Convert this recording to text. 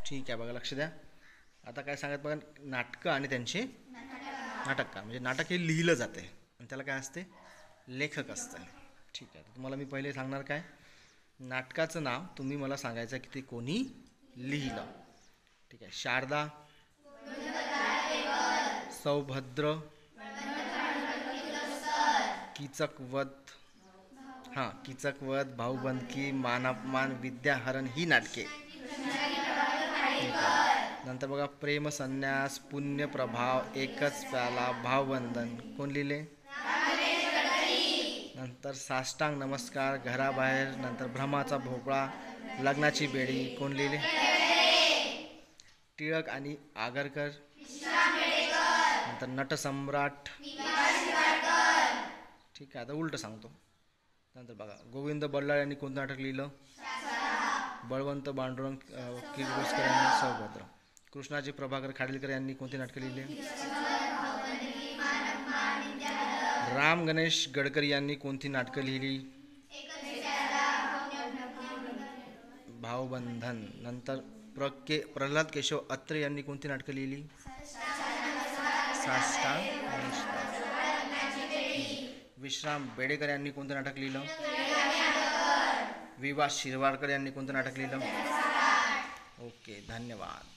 ठीक आहे, बघा लक्ष द्या. आता काय सांगत बघा, नाटकं आणि त्यांचे नाटककार. म्हणजे नाटक हे लिहिलं जाते आणि त्याला काय असते, लेखक असतं. ठीक आहे, तर तुम्हाला मी पहिले सांगणार काय, नाटकाचं नाव तुम्ही मला सांगायचं की ते कोणी लिहिलं. ठीक आहे. शारदा, सौभद्र, कीचकवध, हां कीचकवध, भाऊबंदकी, मानापमान, विद्याहरण ही नाटके. ठीक आहे. नंतर बघा, प्रेम संन्यास, पुण्यप्रभाव, एकच प्याला, भावबंधन कोण लिहिले, नंतर साष्टांग नमस्कार, घराबाहेर, नंतर भ्रमाचा भोपळा, लग्नाची बेडी कोण लिहिले, टिळक आणि आगरकर, नंतर नटसम्राट. ठीक आहे, आता उलट सांगतो. नंतर बघा, गोविंद बल्लाळ यांनी कोणतं नाटक लिहिलं, बळवंत पांडुरंग किर्लोस्कर यांनी सौभद्र. कृष्णाजी प्रभाकर खाडीलकर यांनी कोणती नाटकं लिहिली, राम गणेश गडकरी यांनी कोणती नाटकं लिहिली, भावबंधन. नंतर प्रल्हाद केशव अत्रे यांनी कोणती नाटकं लिहिली, साष्टांग नमस्कार. विश्राम बेडेकर यांनी कोणतं नाटक लिहिलं, विवा शिरवाडकर यांनी कोणतं नाटक लिहिलं. ओके, धन्यवाद.